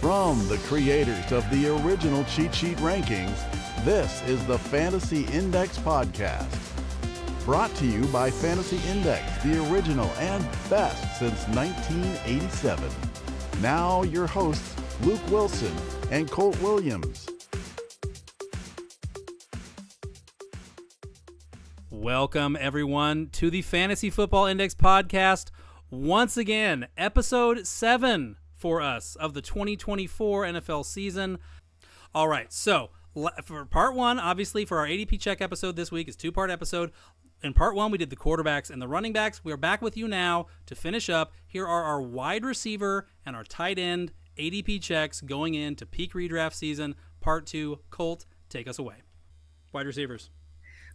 From the creators of the original cheat sheet rankings, this is the Fantasy Index Podcast. Brought to you by Fantasy Index, the original and best since 1987. Now your hosts, Luke Wilson and Colt Williams. Welcome, everyone, to the Fantasy Football Index Podcast. Once again, episode 7 for us of the 2024 NFL season. All right, so for part 1, obviously, for our ADP check episode this week, is a 2-part episode. In part 1, we did the quarterbacks and the running backs. We are back with you now to finish up. Here are our wide receiver and our tight end ADP checks going into peak redraft season. Part 2, Colt, take us away. Wide receivers.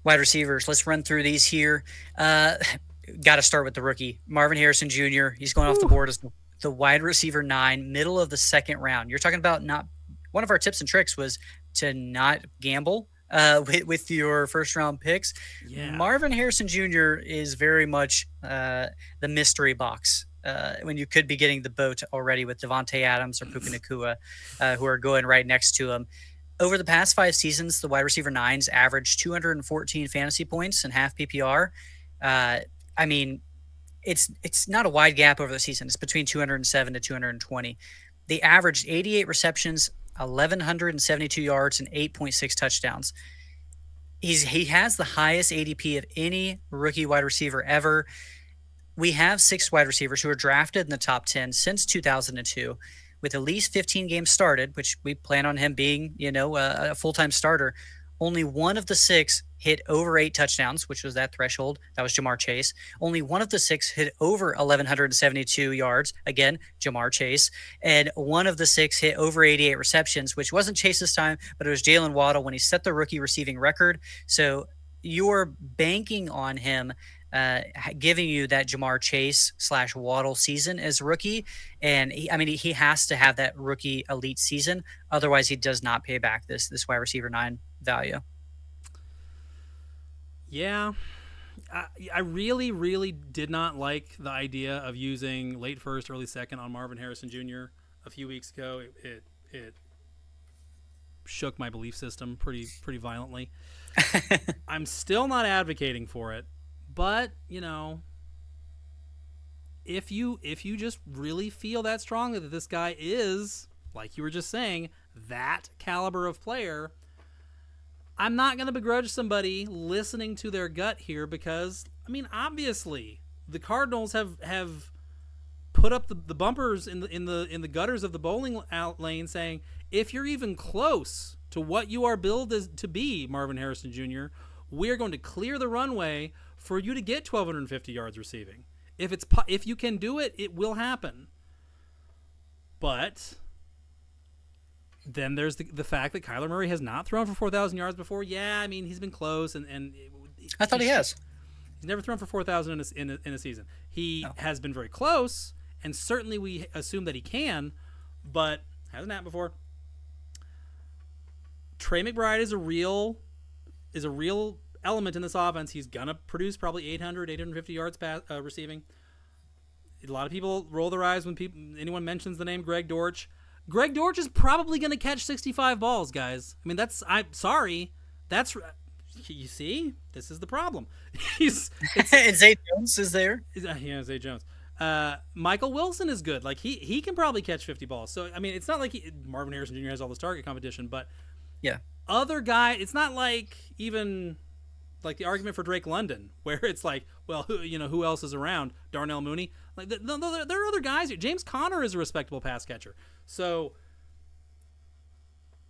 Let's run through these here. Got to start with the rookie, Marvin Harrison Jr. He's going off the board as the wide receiver 9, middle of the second round. You're talking about not one of our tips and tricks was to not gamble with your first round picks. Yeah. Marvin Harrison Jr. is very much the mystery box when you could be getting the boat already with Devontae Adams or Puka Nacua, who are going right next to him. Over the past 5 seasons, the wide receiver 9s averaged 214 fantasy points and half PPR. I mean, it's not a wide gap over the season. It's between 207 to 220. They averaged 88 receptions, 1,172 yards, and 8.6 touchdowns. He has the highest ADP of any rookie wide receiver ever. We have 6 wide receivers who are drafted in the top 10 since 2002. With at least 15 games started, which we plan on him being, a full-time starter. Only one of the 6 hit over 8 touchdowns, which was that threshold. That was Jamar Chase. Only one of the 6 hit over 1,172 yards. Again, Jamar Chase. And one of the 6 hit over 88 receptions, which wasn't Chase's time, but it was Jalen Waddle when he set the rookie receiving record. So you're banking on him giving you that Jamar Chase / Waddle season as rookie. And he has to have that rookie elite season. Otherwise he does not pay back this wide receiver 9 value. Yeah. I really, really did not like the idea of using late first, early second on Marvin Harrison Jr. a few weeks ago. It shook my belief system pretty violently. I'm still not advocating for it. But, if you just really feel that strongly that this guy is, like you were just saying, that caliber of player, I'm not going to begrudge somebody listening to their gut here because, obviously, the Cardinals have put up the bumpers in the gutters of the bowling lane saying, if you're even close to what you are billed as to be, Marvin Harrison Jr., we are going to clear the runway for you to get 1,250 yards receiving. If you can do it, it will happen. But then there's the fact that Kyler Murray has not thrown for 4,000 yards before. Yeah, he's been close, and I thought he has. He's never thrown for 4,000 in a season. He has been very close, and certainly we assume that he can, but hasn't happened before. Trey McBride is a real element in this offense. He's gonna produce probably 850 yards receiving. A lot of people roll their eyes when anyone mentions the name Greg Dortch. Greg Dortch is probably gonna catch 65 balls, guys. I'm sorry. You see, this is the problem. And Zay Jones is there. Yeah, Zay Jones. Michael Wilson is good. Like he can probably catch 50 balls. So it's not like Marvin Harrison Jr. has all this target competition, but yeah, other guy. It's not like even like the argument for Drake London, where it's like, well, who else is around? Darnell Mooney. Like there are other guys here. James Conner is a respectable pass catcher. So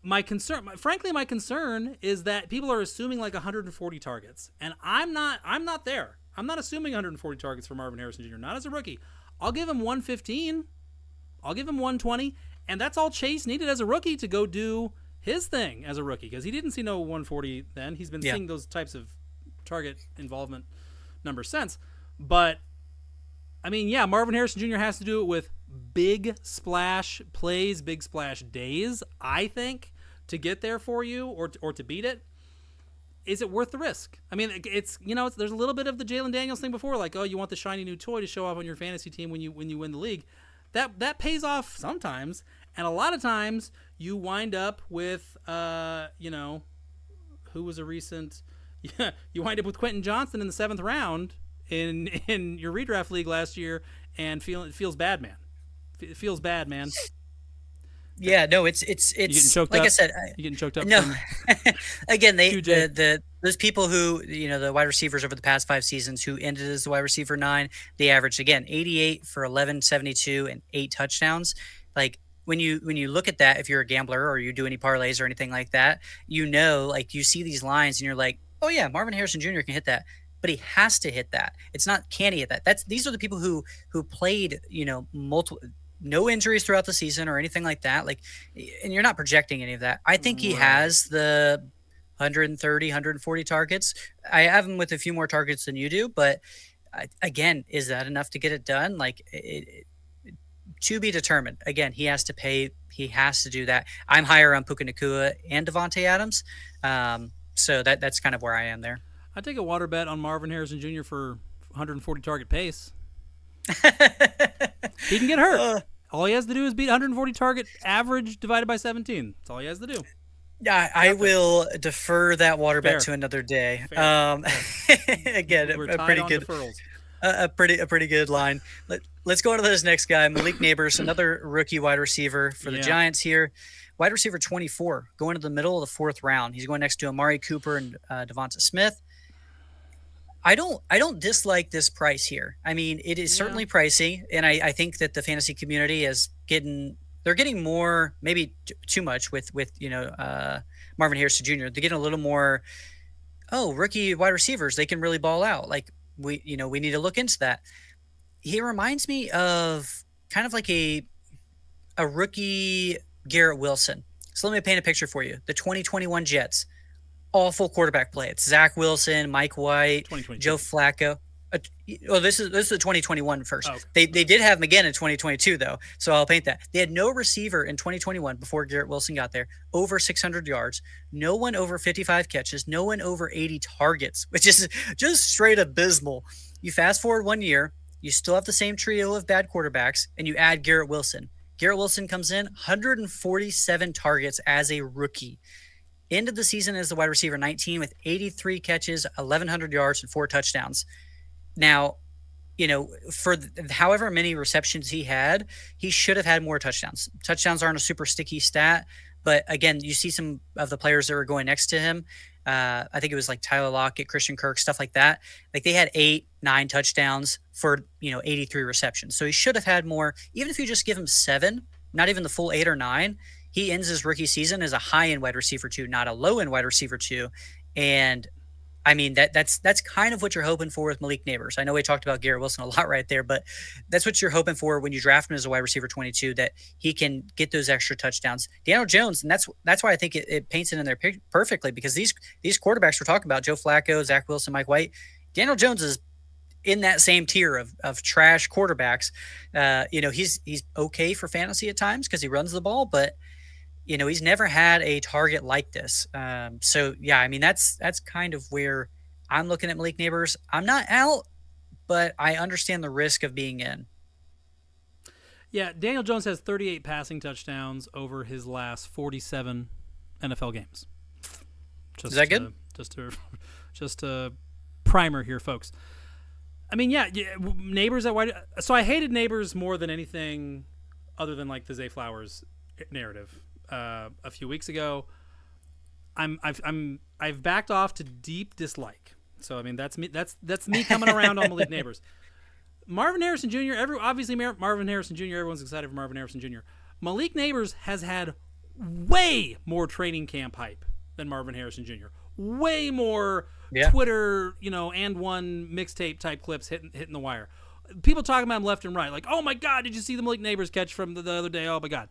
my concern is that people are assuming like 140 targets, and I'm not there. I'm not assuming 140 targets for Marvin Harrison Jr. Not as a rookie. I'll give him 115. I'll give him 120, and that's all Chase needed as a rookie to go do his thing as a rookie, because he didn't see no 140 then. He's been seeing those types of target involvement numbers since. But Marvin Harrison Jr. has to do it with big splash plays, big splash days, I think, to get there for you or to beat it. Is it worth the risk? It's there's a little bit of the Jalen Daniels thing before, like, oh, you want the shiny new toy to show off on your fantasy team when you win the league. That pays off sometimes. And a lot of times you wind up with, who was a recent, you wind up with Quentin Johnson in the 7th round in your redraft league last year, and it feels bad, man. It feels bad, man. Yeah, no, it's You getting choked like up? I said. You getting choked up? No, from again, QJ? those people who, the wide receivers over the past 5 seasons who ended as the wide receiver 9, they averaged again 88 for 1172 and 8 touchdowns. Like when you look at that, if you're a gambler or you do any parlays or anything like that, like you see these lines and you're like, oh yeah, Marvin Harrison Jr. can hit that. But he has to hit that. It's not can he hit that. These are the people who played, multiple, no injuries throughout the season or anything like that. Like, and you're not projecting any of that. I think he has the 130, 140 targets. I have him with a few more targets than you do, but again, is that enough to get it done? Like, to be determined. Again, he has to pay. He has to do that. I'm higher on Puka Nacua and Devontae Adams. So that's kind of where I am there. I'd take a water bet on Marvin Harrison Jr. for 140 target pace. He can get hurt. All he has to do is beat 140 target average divided by 17. That's all he has to do. Yeah, I will defer that water bet to another day. Again, We're a tied pretty on good, deferrals. a pretty good line. Let's go on to this next guy, Malik Neighbors, another rookie wide receiver for the Giants here. Wide receiver 24, going to the middle of the 4th round. He's going next to Amari Cooper and Devonta Smith. I don't dislike this price here. I mean, it is certainly pricey, and I think that the fantasy community they're getting more, maybe too much with Marvin Harrison Jr. They're getting a little more, rookie wide receivers, they can really ball out. Like we need to look into that. He reminds me of kind of like a rookie Garrett Wilson. So let me paint a picture for you. The 2021 Jets. Awful quarterback play. It's Zach Wilson, Mike White, Joe Flacco. This is the 2021 first. Oh, okay. They did have him again in 2022 though, so I'll paint that. They had no receiver in 2021 before Garrett Wilson got there over 600 yards. No one over 55 catches. No one over 80 targets, which is just straight abysmal. You fast forward 1 year, you still have the same trio of bad quarterbacks, and you add Garrett Wilson. Garrett Wilson comes in 147 targets as a rookie. Ended the season as the wide receiver 19 with 83 catches, 1,100 yards, and 4 touchdowns. Now, for however many receptions he had, he should have had more touchdowns. Touchdowns aren't a super sticky stat, but again, you see some of the players that were going next to him. I think it was like Tyler Lockett, Christian Kirk, stuff like that. Like they had 8, 9 touchdowns for 83 receptions. So he should have had more. Even if you just give him 7, not even the full 8 or 9. He ends his rookie season as a high-end wide receiver 2, not a low-end wide receiver 2. And, I mean, that's kind of what you're hoping for with Malik Neighbors. I know we talked about Garrett Wilson a lot right there, but that's what you're hoping for when you draft him as a wide receiver 22, that he can get those extra touchdowns. Daniel Jones, and that's why I think it paints it in there perfectly, because these quarterbacks we're talking about, Joe Flacco, Zach Wilson, Mike White, Daniel Jones is in that same tier of trash quarterbacks. He's okay for fantasy at times because he runs the ball, but he's never had a target like this. So yeah, I mean, that's kind of where I'm looking at Malik Neighbors. I'm not out, but I understand the risk of being in. Yeah, Daniel Jones has 38 passing touchdowns over his last 47 NFL games. Is that good? Just a primer here, folks. I mean, yeah, Neighbors at wide. So I hated Neighbors more than anything other than like the Zay Flowers narrative. A few weeks ago, I've backed off to deep dislike. So I mean that's me. That's me coming around on Malik Neighbors. Marvin Harrison Jr. Obviously Marvin Harrison Jr. Everyone's excited for Marvin Harrison Jr. Malik Neighbors has had way more training camp hype than Marvin Harrison Jr. Way more Twitter, and one mixtape type clips hitting the wire. People talking about him left and right, like, oh my God, did you see the Malik Neighbors catch from the other day? Oh my God.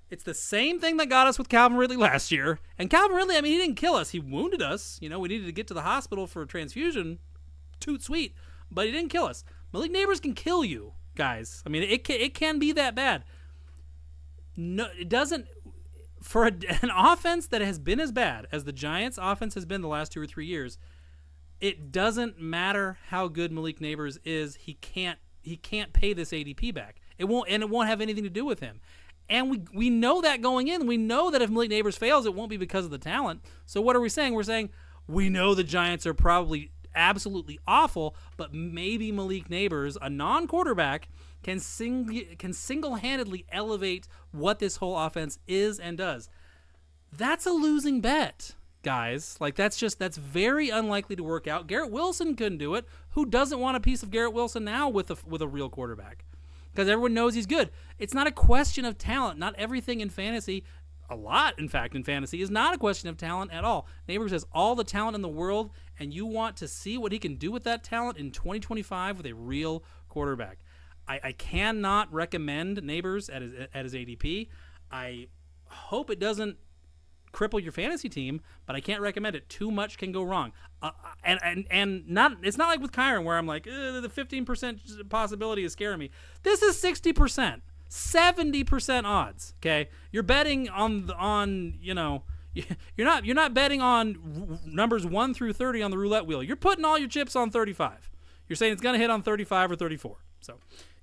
It's the same thing that got us with Calvin Ridley last year. And Calvin Ridley, I mean, he didn't kill us. He wounded us. We needed to get to the hospital for a transfusion. Toot sweet. But he didn't kill us. Malik Neighbors can kill you, guys. I mean, it can be that bad. No, it doesn't. For an offense that has been as bad as the Giants' offense has been the last 2 or 3 years, it doesn't matter how good Malik Neighbors is. He can't pay this ADP back. It won't have anything to do with him. And we know that going in. We know that if Malik Neighbors fails, it won't be because of the talent. So what are we saying? We're saying we know the Giants are probably absolutely awful, but maybe Malik Neighbors, a non-quarterback, can single-handedly elevate what this whole offense is and does. That's a losing bet, guys. Like, that's very unlikely to work out. Garrett Wilson couldn't do it. Who doesn't want a piece of Garrett Wilson now with a real quarterback? Because everyone knows he's good. It's not a question of talent. Not everything in fantasy, a lot, in fact, in fantasy, is not a question of talent at all. Neighbors has all the talent in the world, and you want to see what he can do with that talent in 2025 with a real quarterback. I cannot recommend Neighbors at his ADP. I hope it doesn't cripple your fantasy team, but I can't recommend it. Too much can go wrong. And not, it's not like with Kyron where I'm like, the 15% possibility is scaring me. This is 60%, 70% odds. Okay, you're betting on you're not betting on numbers 1 through 30 on the roulette wheel. You're putting all your chips on 35. You're saying it's going to hit on 35 or 34. So.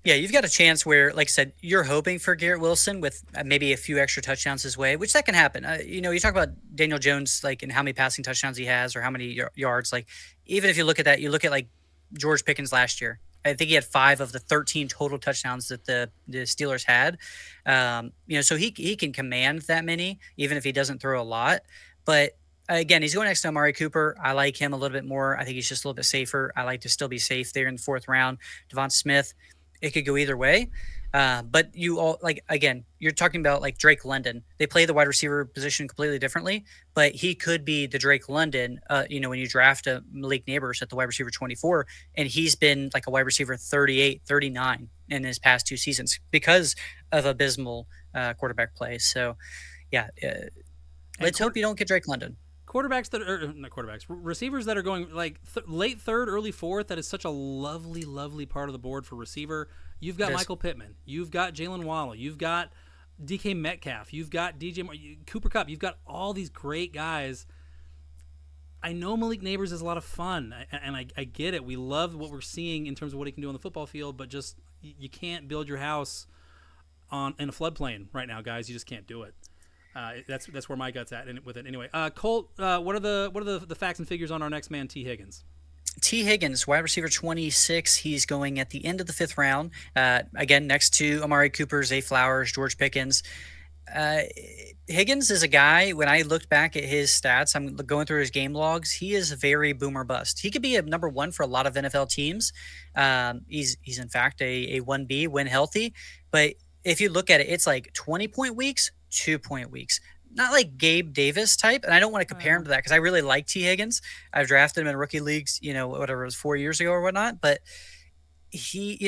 Yeah, you've got a chance where, like I said, you're hoping for Garrett Wilson with maybe a few extra touchdowns his way, which that can happen. You talk about Daniel Jones, like, and how many passing touchdowns he has or how many yards. Like, even if you look at that, you look at like George Pickens last year. I think he had 5 of the 13 total touchdowns that the Steelers had. So he can command that many, even if he doesn't throw a lot. But again, he's going next to Amari Cooper. I like him a little bit more. I think he's just a little bit safer. I like to still be safe there in the 4th round. Devonta Smith. It could go either way. But you're talking about like Drake London. They play the wide receiver position completely differently, but he could be the Drake London, when you draft a Malik Neighbors at the wide receiver 24, and he's been like a wide receiver 38, 39 in his past 2 seasons because of abysmal quarterback play. So, yeah, let's hope you don't get Drake London. Receivers that are going like late 3rd, early 4th. That is such a lovely, lovely part of the board for receiver. You've got Michael Pittman. You've got Jalen Waddle. You've got DK Metcalf. You've got Cooper Kupp. You've got all these great guys. I know Malik Neighbors is a lot of fun, and I get it. We love what we're seeing in terms of what he can do on the football field, but just you can't build your house in a floodplain right now, guys. You just can't do it. That's where my gut's at with it. Anyway, Colt, what are the facts and figures on our next man, T. Higgins? T. Higgins, wide receiver 26. He's going at the end of the 5th round. Again, next to Amari Cooper, Zay Flowers, George Pickens. Higgins is a guy, when I looked back at his stats, I'm going through his game logs, he is very boomer bust. He could be a number 1 for a lot of NFL teams. He's in fact a 1B when healthy. But if you look at it, it's like 20-point weeks, 2-point weeks. Not like Gabe Davis type, and I don't want to compare him to that because I really like T. Higgins. I've drafted him in rookie leagues, whatever it was 4 years ago or whatnot. But he,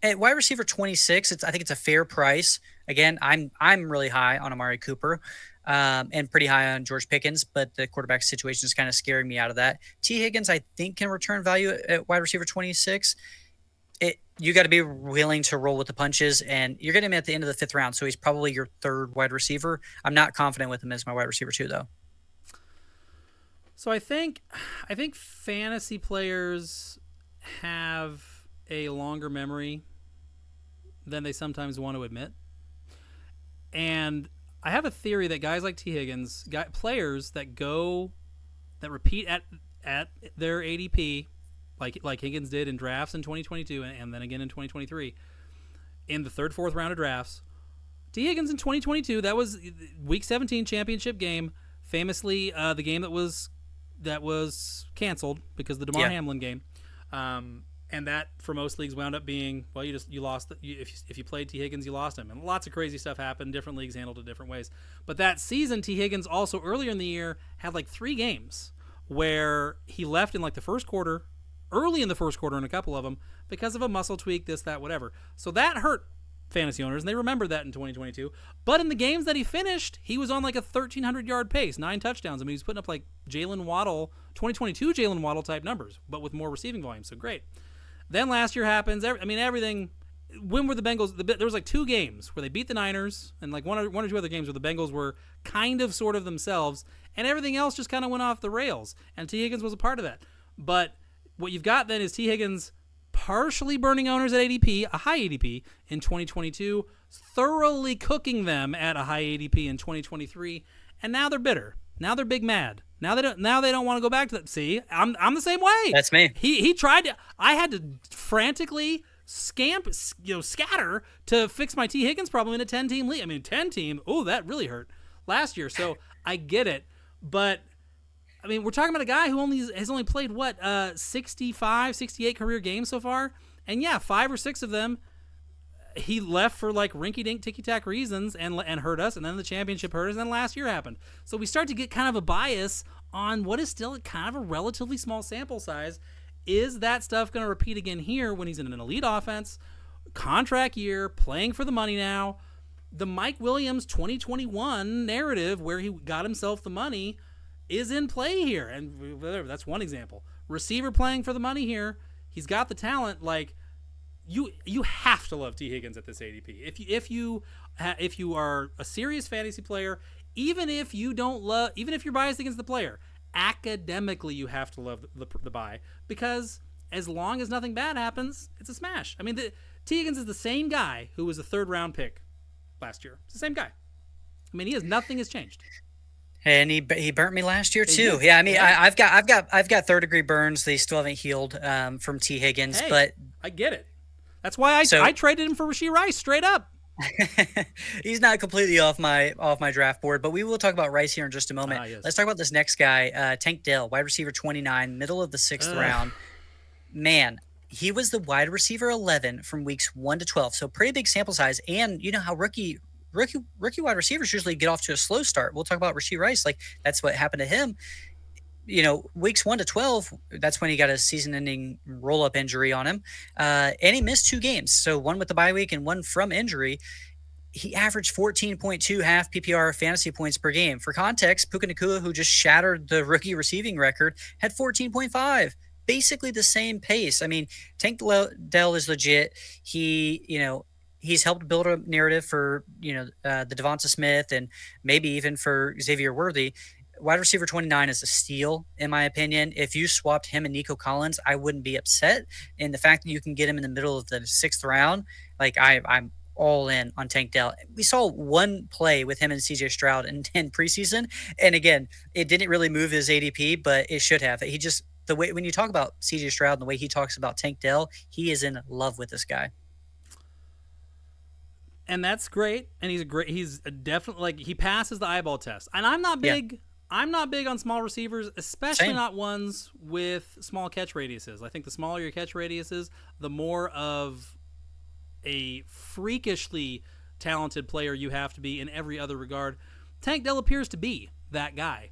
at wide receiver 26, I think it's a fair price. Again, I'm really high on Amari Cooper, and pretty high on George Pickens, but the quarterback situation is kind of scaring me out of that. T. Higgins, I think, can return value at wide receiver 26. You got to be willing to roll with the punches, and you're getting him at the end of the 5th round, so he's probably your 3rd wide receiver. I'm not confident with him as my wide receiver 2, though. So I think fantasy players have a longer memory than they sometimes want to admit, and I have a theory that guys like T. Higgins, players that repeat at their ADP. Like Higgins did in drafts in 2022 and then again in 2023 in the 3rd, 4th round of drafts. T. Higgins in 2022, that was Week 17 championship game, famously the game that was canceled because of the DeMar Hamlin game, and that for most leagues wound up being, well, you lost. If you played T. Higgins, you lost him, and lots of crazy stuff happened. Different leagues handled it different ways. But that season, T. Higgins also earlier in the year had like 3 games where he left in like the first quarter. Early in the first quarter in a couple of them because of a muscle tweak, this, that, whatever. So that hurt fantasy owners, and they remember that in 2022. But in the games that he finished, he was on like a 1,300-yard pace, 9 touchdowns. I mean, he was putting up like 2022 Jalen Waddle type numbers, but with more receiving volume. So great. Then last year happens. Everything. When were the Bengals? There was like 2 games where they beat the Niners, and like one or two other games where the Bengals were kind of sort of themselves, and everything else just kind of went off the rails. And T. Higgins was a part of that. But what you've got then is T. Higgins partially burning owners at ADP, a high ADP in 2022, thoroughly cooking them at a high ADP in 2023, and now they're bitter. Now they're big mad. Now they don't want to go back to that. See, I'm the same way. That's me. He tried to. I had to frantically scatter to fix my T. Higgins problem in a 10-team league. I mean, 10-team. Oh, that really hurt last year. So I get it, but I mean, we're talking about a guy who has only played 65, 68 career games so far, and yeah, 5 or 6 of them he left for like rinky-dink ticky-tack reasons and hurt us, and then the championship hurt us, and then last year happened. So we start to get kind of a bias on what is still kind of a relatively small sample size. Is that stuff going to repeat again here when he's in an elite offense, contract year, playing for the money now? The Mike Williams 2021 narrative where he got himself the money is in play here, and that's one example. Receiver playing for the money here. He's got the talent. Like, you have to love T. Higgins at this ADP. If you are a serious fantasy player, even if you're biased against the player, academically you have to love the buy, because as long as nothing bad happens, it's a smash. I mean, T. Higgins is the same guy who was a 3rd-round pick last year. It's the same guy. I mean, nothing has changed. And he burnt me last year too. Yeah, I mean, yeah. I've got 3rd-degree burns. They still haven't healed from T. Higgins, but I get it. That's why I traded him for Rashee Rice straight up. He's not completely off my draft board, but we will talk about Rice here in just a moment. Yes. Let's talk about this next guy, Tank Dell, wide receiver 29, middle of the 6th round. Man, he was the wide receiver 11 from weeks 1 to 12, so pretty big sample size. And you know how rookie wide receivers usually get off to a slow start. We'll talk about Rashee Rice, like that's what happened to him. You know, weeks 1 to 12, that's when he got a season-ending roll-up injury on him. And he missed 2 games. So one with the bye week and one from injury. He averaged 14.2 half PPR fantasy points per game. For context, Puka Nacua, who just shattered the rookie receiving record, had 14.5. Basically the same pace. I mean, Tank Dell is legit. He's helped build a narrative for, the Devonta Smith and maybe even for Xavier Worthy. Wide receiver 29 is a steal, in my opinion. If you swapped him and Nico Collins, I wouldn't be upset. And the fact that you can get him in the middle of the 6th round, like I'm all in on Tank Dell. We saw one play with him and CJ Stroud in preseason. And again, it didn't really move his ADP, but it should have. He just, the way, when you talk about CJ Stroud and the way he talks about Tank Dell, he is in love with this guy. And that's great. And he's definitely, like, he passes the eyeball test. And I'm not big. Yeah. I'm not big on small receivers, especially not ones with small catch radiuses. I think the smaller your catch radiuses, the more of a freakishly talented player you have to be in every other regard. Tank Dell appears to be that guy.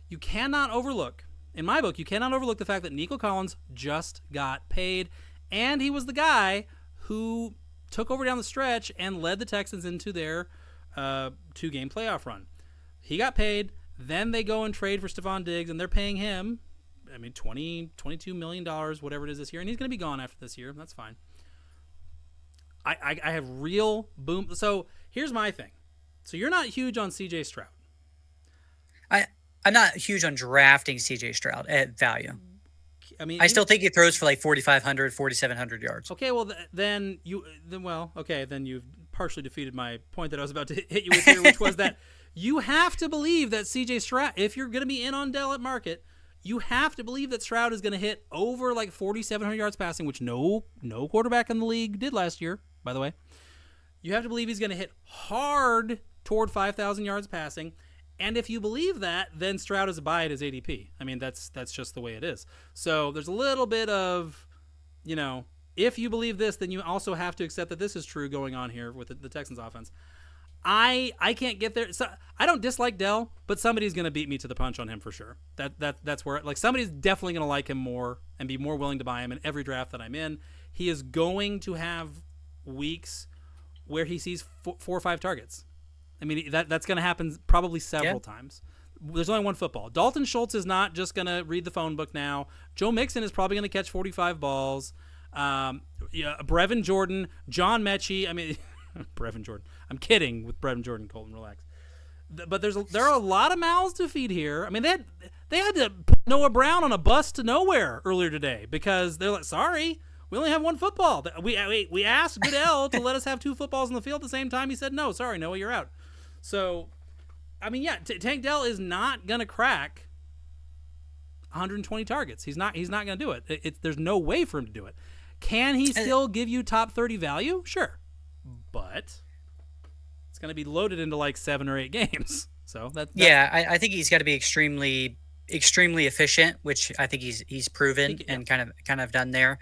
You cannot overlook, in my book, the fact that Nico Collins just got paid, and he was the guy who took over down the stretch and led the Texans into their 2-game playoff run. He got paid. Then they go and trade for Stephon Diggs, and they're paying him, I mean, $22 million, whatever it is this year, and he's going to be gone after this year. That's fine. I have real boom. So here's my thing. So you're not huge on CJ Stroud. I'm not huge on drafting CJ Stroud at value. I mean, I still think he throws for like 4,500, 4,700 yards. Okay, well, then you've partially defeated my point that I was about to hit you with here, which was that you have to believe that CJ Stroud, if you're going to be in on Dell at market, you have to believe that Stroud is going to hit over like 4,700 yards passing, which no quarterback in the league did last year, by the way. You have to believe he's going to hit hard toward 5,000 yards passing. And if you believe that, then Stroud is a buy at his ADP. I mean, that's just the way it is. So there's a little bit of, if you believe this, then you also have to accept that this is true going on here with the Texans offense. I can't get there. So I don't dislike Dell, but somebody's going to beat me to the punch on him for sure. That's where, like, somebody's definitely going to like him more and be more willing to buy him in every draft that I'm in. He is going to have weeks where he sees 4 or 5 targets. I mean, that's going to happen probably several times. There's only one football. Dalton Schultz is not just going to read the phone book now. Joe Mixon is probably going to catch 45 balls. Brevin Jordan, John Mechie. I mean, Brevin Jordan. I'm kidding with Brevin Jordan, Colton. Relax. But there are a lot of mouths to feed here. I mean, they had to put Noah Brown on a bus to nowhere earlier today because they're like, sorry, We only have one football. We asked Goodell to let us have two footballs on the field at the same time. He said, no, sorry, Noah, you're out. So, I mean, yeah, Tank Dell is not going to crack 120 targets. He's not going to do it. There's no way for him to do it. Can he still give you top 30 value? Sure. But it's going to be loaded into like 7 or 8 games. So I think he's got to be extremely efficient, which I think he's proven and kind of done there.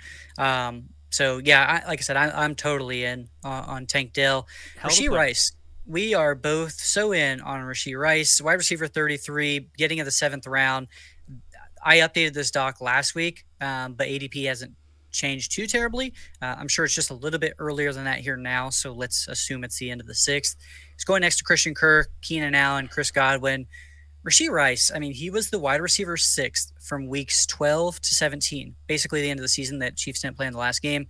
So yeah, like I said, I'm totally in on Tank Dell. Rashee Rice, we are both so in on Rashee Rice, wide receiver 33, getting in the 7th round. I updated this doc last week, but ADP hasn't changed too terribly. I'm sure it's just a little bit earlier than that here now, so let's assume it's the end of the 6th. He's going next to Christian Kirk, Keenan Allen, Chris Godwin. Rashee Rice, I mean, he was the wide receiver 6th from weeks 12 to 17, basically the end of the season that Chiefs didn't play in the last game.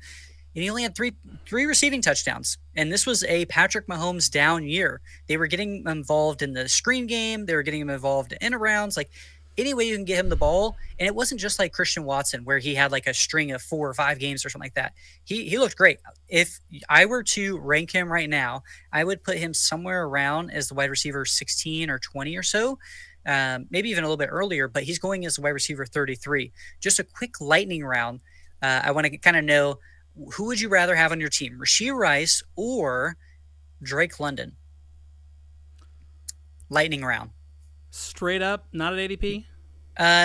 And he only had three receiving touchdowns. And this was a Patrick Mahomes down year. They were getting him involved in the screen game. They were getting him involved in end-arounds. Like, any way you can get him the ball. And it wasn't just like Christian Watson where he had like a string of 4 or 5 games or something like that. He looked great. If I were to rank him right now, I would put him somewhere around as the wide receiver 16 or 20 or so, maybe even a little bit earlier, but he's going as the wide receiver 33. Just a quick lightning round. I want to kind of know, who would you rather have on your team, Rashee Rice or Drake London? Lightning round. Straight up, not at ADP?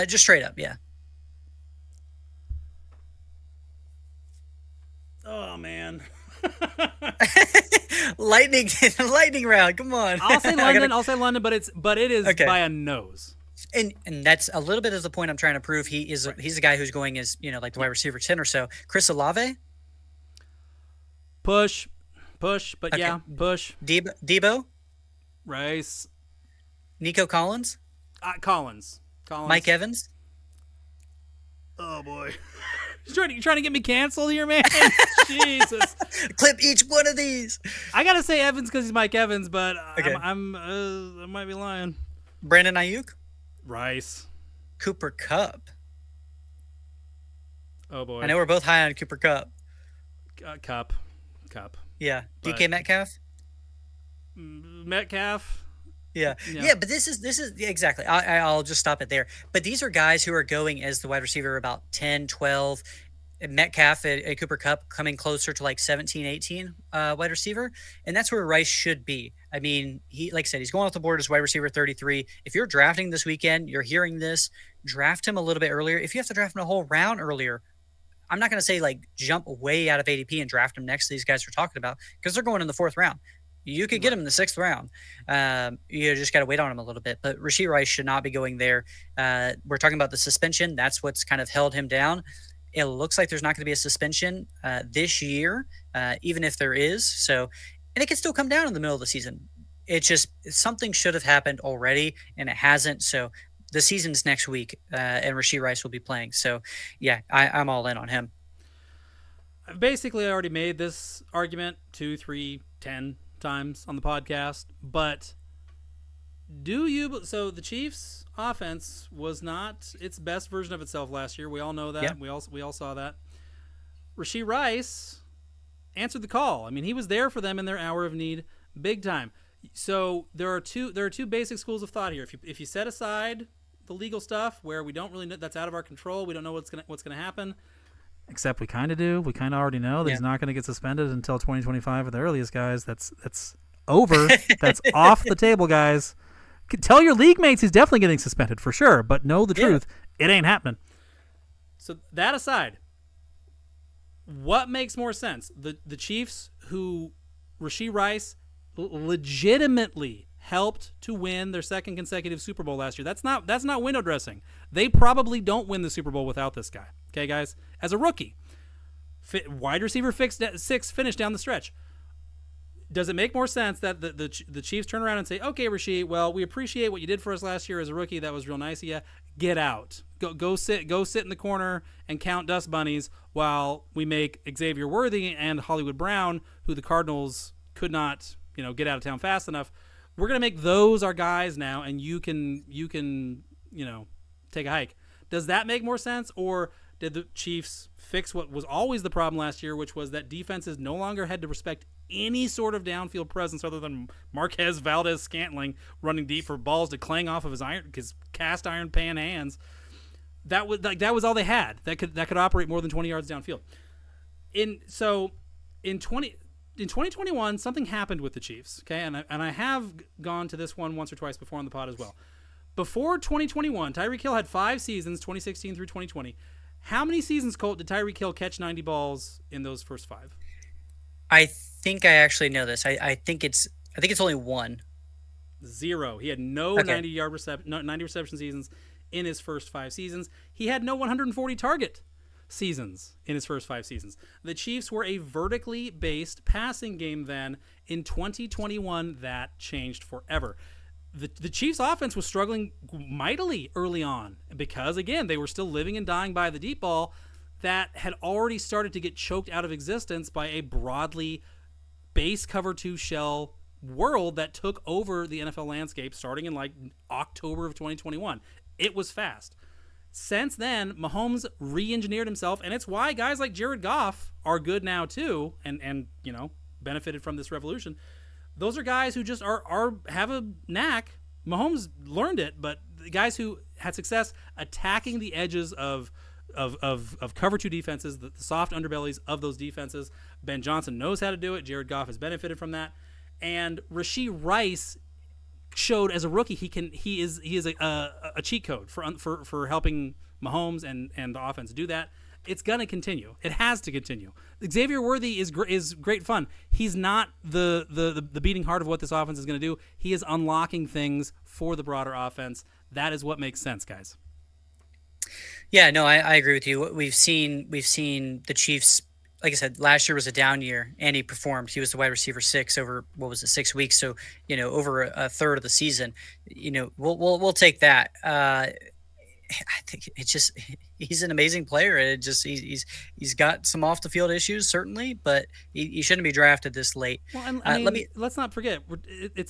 Just straight up, yeah. Oh, man. lightning round. Come on. I'll say London, but it is okay. By a nose. And that's a little bit of the point I'm trying to prove. He's a guy who's going as, like the wide receiver 10 or so. Chris Olave? Push, but okay. Yeah, push. Debo? Rice. Nico Collins? Collins. Mike Evans? Oh, boy. You trying to get me canceled here, man? Jesus. Clip each one of these. I got to say Evans because he's Mike Evans, but okay. I might be lying. Brandon Ayuk? Rice. Cooper Kupp? Oh, boy. I know we're both high on Cooper Kupp. Cup. Yeah. DK Metcalf? Metcalf? Yeah, but this is exactly. I'll just stop it there. But these are guys who are going as the wide receiver about 10, 12. Metcalf and Cooper Kupp coming closer to like 17, 18 wide receiver. And that's where Rice should be. I mean, like I said, he's going off the board as wide receiver 33. If you're drafting this weekend, you're hearing this, draft him a little bit earlier. If you have to draft him a whole round earlier, I'm not going to say like jump way out of ADP and draft him next to these guys we're talking about because they're going in the 4th round. You could get him in the 6th round. You just got to wait on him a little bit. But Rashee Rice should not be going there. We're talking about the suspension. That's what's kind of held him down. It looks like there's not going to be a suspension this year, even if there is. So, and it can still come down in the middle of the season. It's just something should have happened already, and it hasn't. So the season's next week, and Rashee Rice will be playing. So, yeah, I'm all in on him. I've basically already made this argument 2, 3, 10 times on the podcast, but so the Chiefs offense was not its best version of itself last year. We all know that. Yeah. We all saw that. Rashee Rice answered the call. I mean, he was there for them in their hour of need big time. So there are two basic schools of thought here. If you set aside the legal stuff where we don't really know, that's out of our control, we don't know what's going to happen. Except we kind of do. We kind of already know that he's not going to get suspended until 2025 at the earliest, guys. That's over. That's off the table, guys. Tell your league mates he's definitely getting suspended for sure, but know the truth. It ain't happening. So that aside, what makes more sense? The Chiefs, who Rashee Rice legitimately helped to win their 2nd consecutive Super Bowl last year. That's not window dressing. They probably don't win the Super Bowl without this guy. Okay, guys? As a rookie, wide receiver 6 finish down the stretch. Does it make more sense that the Chiefs turn around and say, okay, Rashee, well, we appreciate what you did for us last year as a rookie. That was real nice of you. Get out. Go sit in the corner and count dust bunnies while we make Xavier Worthy and Hollywood Brown, who the Cardinals could not, get out of town fast enough. We're going to make those our guys now, and you can take a hike. Does that make more sense, or did the Chiefs fix what was always the problem last year, which was that defenses no longer had to respect any sort of downfield presence other than Marquez Valdez-Scantling running deep for balls to clang off of his cast iron pan hands. That was all they had that could operate more than 20 yards downfield. In 2021, something happened with the Chiefs. Okay, and I have gone to this one once or twice before on the pod as well. Before 2021, Tyreek Hill had 5 seasons, 2016 through 2020. How many seasons, Colt, did Tyreek Hill catch 90 balls in those first 5? I think I actually know this. I think it's only 1. 0. He had no 90 reception seasons in his first 5 seasons. He had no 140 target seasons in his first 5 seasons. The Chiefs were a vertically based passing game then. In 2021, that changed forever. The Chiefs' offense was struggling mightily early on because, again, they were still living and dying by the deep ball that had already started to get choked out of existence by a broadly base cover 2 shell world that took over the NFL landscape starting in like October of 2021. It was fast. Since then, Mahomes re-engineered himself, and it's why guys like Jared Goff are good now too, and you know, benefited from this revolution. Those are guys who just have a knack. Mahomes learned it, but the guys who had success attacking the edges of cover 2 defenses, the soft underbellies of those defenses. Ben Johnson knows how to do it. Jared Goff has benefited from that, and Rashee Rice showed as a rookie he is a cheat code for helping Mahomes and the offense do that. It's gonna continue. It has to continue. Xavier Worthy is great fun. He's not the beating heart of what this offense is gonna do. He is unlocking things for the broader offense. That is what makes sense, guys. Yeah, no, I agree with you. We've seen the Chiefs. Like I said, last year was a down year, and he performed. He was the wide receiver 6 over 6 weeks, so over a third of the season. We'll take that. I think it's just he's an amazing player. It just he's got some off the field issues certainly, but he shouldn't be drafted this late. Well, let's not forget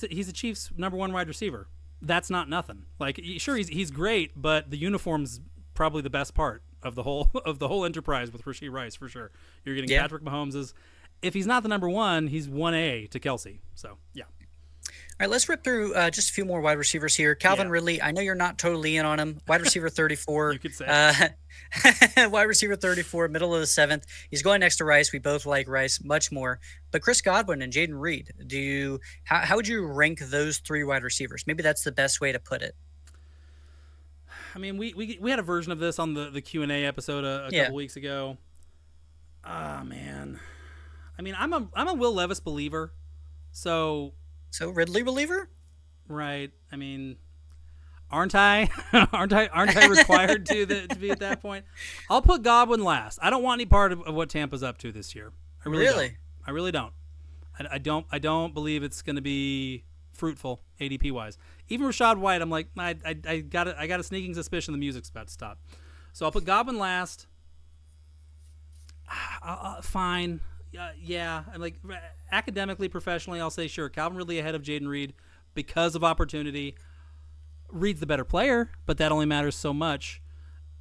he's the Chiefs' number 1 wide receiver. That's not nothing. Like, sure, he's great, but the uniform's probably the best part of the whole enterprise with Rashee Rice for sure. You're getting Patrick Mahomes's. If he's not the number 1, he's 1A to Kelsey. So yeah. All right, let's rip through just a few more wide receivers here. Calvin Ridley, I know you're not totally in on him. Wide receiver 34. You could say. Wide receiver 34, middle of the 7th. He's going next to Rice. We both like Rice much more. But Chris Godwin and Jaden Reed, how would you rank those 3 wide receivers? Maybe that's the best way to put it. I mean, we had a version of this on the Q&A episode a couple weeks ago. Ah, man. I mean, I'm a Will Levis believer. So Ridley believer? Right. I mean, aren't I required to be at that point? I'll put Godwin last. I don't want any part of what Tampa's up to this year. I really don't. I don't believe it's going to be fruitful ADP wise. Even Rachaad White, I'm like, I got a sneaking suspicion the music's about to stop. So I'll put Godwin last. Fine. Yeah, I'm like, academically, professionally, I'll say sure. Calvin Ridley ahead of Jaden Reed because of opportunity. Reed's the better player, but that only matters so much.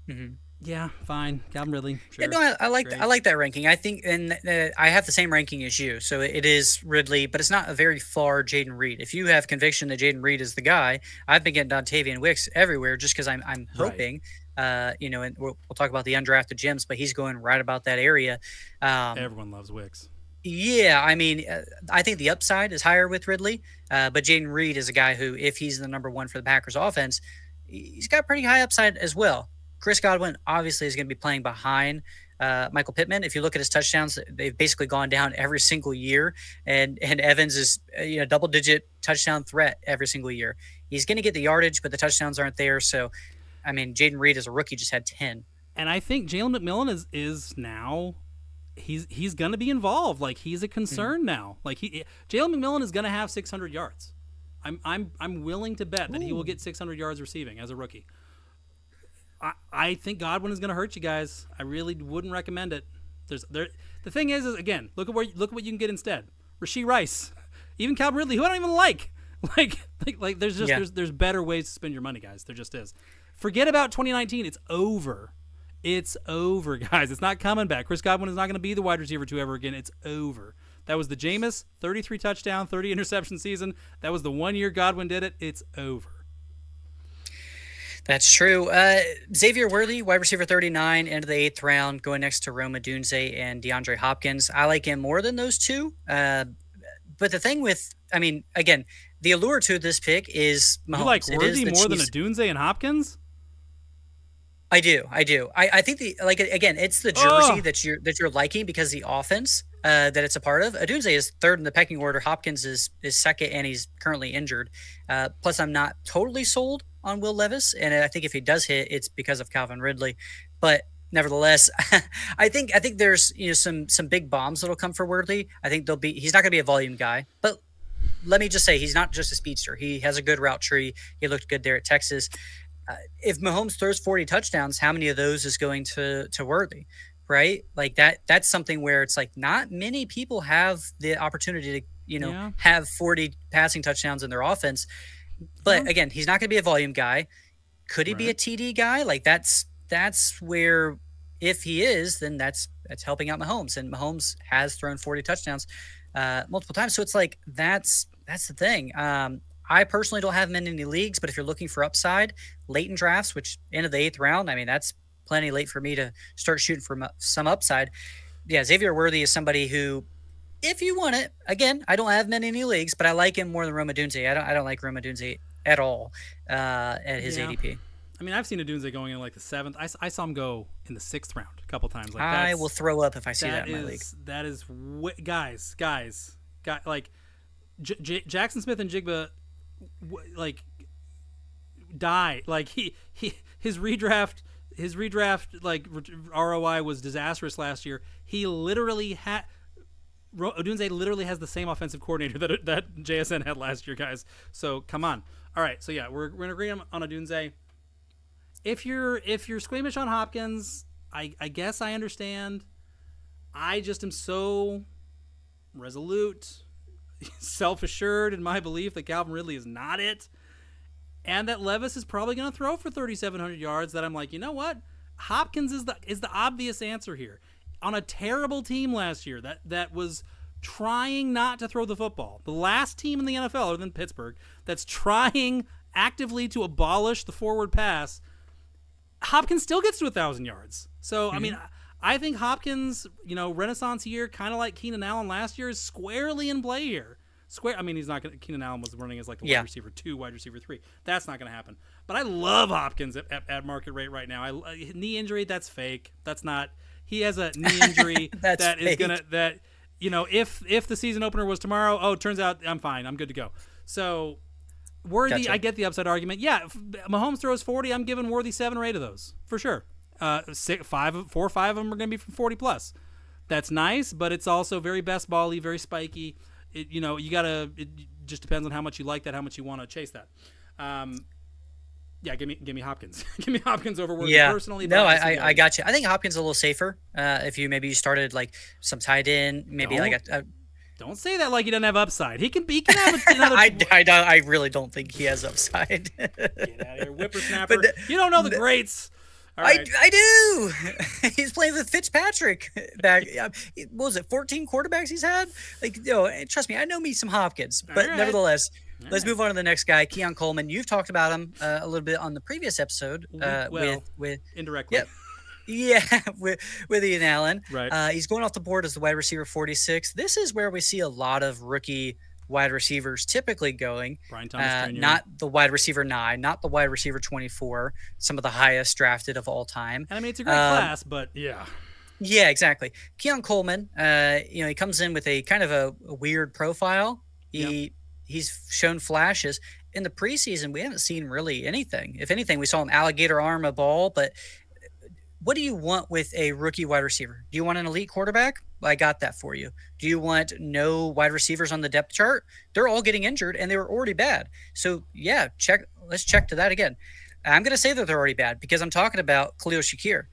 Mm-hmm. Yeah, fine. Calvin Ridley. Sure. Yeah, no, I like that ranking. I think, and I have the same ranking as you. So it is Ridley, but it's not a very far Jaden Reed. If you have conviction that Jaden Reed is the guy, I've been getting Dontavian Wicks everywhere just because I'm hoping. Right. And we'll talk about the undrafted gems, but he's going right about that area. Everyone loves Wicks. Yeah, I mean, I think the upside is higher with Ridley, but Jaden Reed is a guy who, if he's the number 1 for the Packers offense, he's got pretty high upside as well. Chris Godwin obviously is going to be playing behind Michael Pittman. If you look at his touchdowns, they've basically gone down every single year, and Evans is double-digit touchdown threat every single year. He's going to get the yardage, but the touchdowns aren't there. So, I mean, Jaden Reed as a rookie just had 10. And I think Jalen McMillan is now he's going to be involved. Like, he's a concern now. Like, Jalen McMillan is going to have 600 yards. I'm willing to bet that he will get 600 yards receiving as a rookie. I think Godwin is going to hurt you guys. I really wouldn't recommend it. The thing is again, look at what you can get instead. Rashee Rice, even Calvin Ridley, who I don't even like. Like there's just there's better ways to spend your money, guys. There just is. Forget about 2019. It's over. It's over, guys. It's not coming back. Chris Godwin is not going to be the wide receiver 2 ever again. It's over. That was the Jameis 33 touchdown, 30 interception season. That was the 1 year Godwin did it. It's over. That's true. Xavier Worthy, wide receiver 39, end of the 8th round, going next to Rome Odunze and DeAndre Hopkins. I like him more than those two. But the thing with, again, the allure to this pick is Mahomes. You like Worthy more than Odunze and Hopkins? I do. I think it's the jersey that you're liking because the offense that it's a part of. Odunze is third in the pecking order. Hopkins is second, and he's currently injured. Plus, I'm not totally sold on Will Levis, and I think if he does hit, it's because of Calvin Ridley. But nevertheless, I think there's some big bombs that'll come for Worthy. I think he's not going to be a volume guy, but let me just say he's not just a speedster. He has a good route tree. He looked good there at Texas. If Mahomes throws 40 touchdowns, how many of those is going to Worthy, right? Like that's something where it's like not many people have the opportunity to, have 40 passing touchdowns in their offense. But again, he's not going to be a volume guy. Could he be a TD guy? Like that's where, if he is, then that's helping out Mahomes, and Mahomes has thrown 40 touchdowns multiple times. So it's like, that's the thing. I personally don't have him in any leagues, but if you're looking for upside late in drafts, which end of the 8th round, that's plenty late for me to start shooting for some upside. Yeah, Xavier Worthy is somebody who, if you want it, again, I don't have him in any leagues, but I like him more than Rome Odunze. I don't like Rome Odunze at all at his ADP. I've seen Odunze going in like the 7th. I saw him go in the 6th round a couple times. Like I will throw up if I see that in my league. That is guys, like Jackson Smith and Jigba, like die. Like his redraft like ROI was disastrous last year. He literally had Odunze literally has the same offensive coordinator that JSN had last year, guys. So come on. All right, so yeah, we're gonna agree on Odunze. If you're squeamish on Hopkins, I guess I understand. I just am so resolute, self-assured in my belief that Calvin Ridley is not it, and that Levis is probably going to throw for 3,700 yards, that I'm like, you know what? Hopkins is the obvious answer here. On a terrible team last year that was trying not to throw the football, the last team in the NFL other than Pittsburgh that's trying actively to abolish the forward pass, Hopkins still gets to 1,000 yards. So, I think Hopkins, renaissance year, kind of like Keenan Allen last year, is squarely in play here. He's not going to. Keenan Allen was running as like the wide receiver 2, wide receiver 3. That's not going to happen. But I love Hopkins at market rate right now. Knee injury, that's fake. That's not. He has a knee injury that is going to, if the season opener was tomorrow, it turns out I'm fine. I'm good to go. So, Worthy, gotcha. I get the upside argument. Yeah, if Mahomes throws 40, I'm giving Worthy 7 or 8 of those for sure. 4 or 5 of them are going to be from 40 plus. That's nice, but it's also very best ball-y, very spiky. It just depends on how much you like that, how much you want to chase that. Give me Hopkins. Give me Hopkins over Worthy personally. No, I got you. I think Hopkins is a little safer. If you started like some tight end, maybe don't say that like he doesn't have upside. He can have another. I really don't think he has upside. Get out of here, whippersnapper. But you don't know the greats. All right. I do. He's playing with Fitzpatrick back. What was it? 14 quarterbacks he's had. Trust me, I know me some Hopkins. But nevertheless, let's move on to the next guy, Keon Coleman. You've talked about him a little bit on the previous episode. With indirectly. Yep. Yeah, with Ian Allen. Right. He's going off the board as the wide receiver 46. This is where we see a lot of rookie wide receivers typically going. Brian Thomas Jr. Not the wide receiver 9, not the wide receiver 24, some of the highest drafted of all time. And it's a great class, but yeah. Yeah, exactly. Keon Coleman, he comes in with a kind of a weird profile. He's shown flashes. In the preseason, we haven't seen really anything. If anything, we saw him alligator arm a ball, but what do you want with a rookie wide receiver? Do you want an elite quarterback? I got that for you. Do you want no wide receivers on the depth chart? They're all getting injured, and they were already bad. So, let's check to that again. I'm going to say that they're already bad because I'm talking about Khalil Shakir.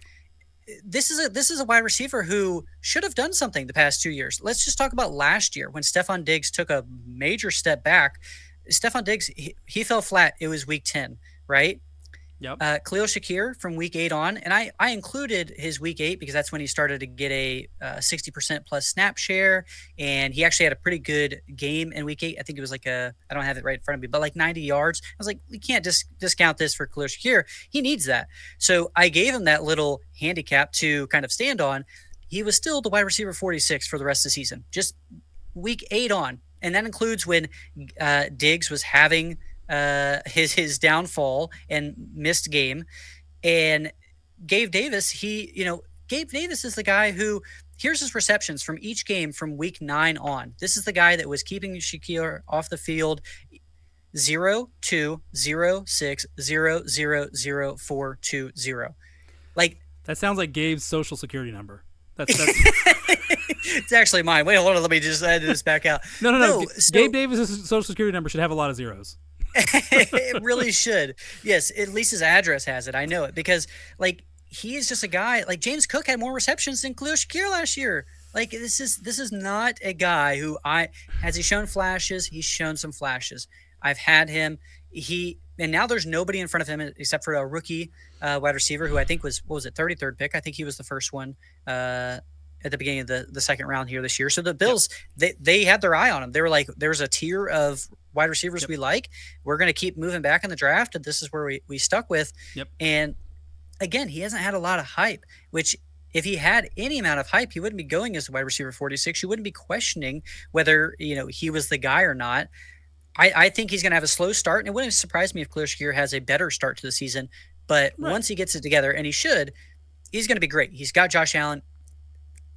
This is a wide receiver who should have done something the past 2 years. Let's just talk about last year when Stephon Diggs took a major step back. Stephon Diggs, he fell flat. It was week 10, right? Yep. Khalil Shakir from week 8 on, and I included his week 8 because that's when he started to get a 60% plus snap share, and he actually had a pretty good game in week 8. I think it was like I don't have it right in front of me, but like 90 yards. I was like, we can't discount this for Khalil Shakir. He needs that. So I gave him that little handicap to kind of stand on. He was still the wide receiver 46 for the rest of the season, just week 8 on. And that includes when Diggs was having his downfall and missed game. And Gabe Davis, Gabe Davis is the guy who, here's his receptions from each game from week 9 on. This is the guy that was keeping Shakir off the field 0, 2, 0, 6, 0, 0, 0, 4, 2, 0. Like, that sounds like Gabe's social security number. That's it's actually mine. Wait, hold on. Let me just edit this back out. No. Gabe Davis' social security number should have a lot of zeros. It really should. Yes, at least his address has it. I know it because, like, he is just a guy. Like, James Cook had more receptions than Khalil Shakir last year. Like, this is not a guy who has he shown flashes? He's shown some flashes. I've had him. And now there's nobody in front of him except for a rookie wide receiver who I think was 33rd pick. I think he was the first one at the beginning of the second round here this year. So the Bills, they had their eye on him. They were like, there's a tier of wide receivers we like. We're going to keep moving back in the draft, and this is where we stuck with. Yep. And again, he hasn't had a lot of hype, which if he had any amount of hype, he wouldn't be going as a wide receiver 46. You wouldn't be questioning whether he was the guy or not. I think he's going to have a slow start, and it wouldn't surprise me if Khalil Shakir has a better start to the season. But once he gets it together, and he should, he's going to be great. He's got Josh Allen.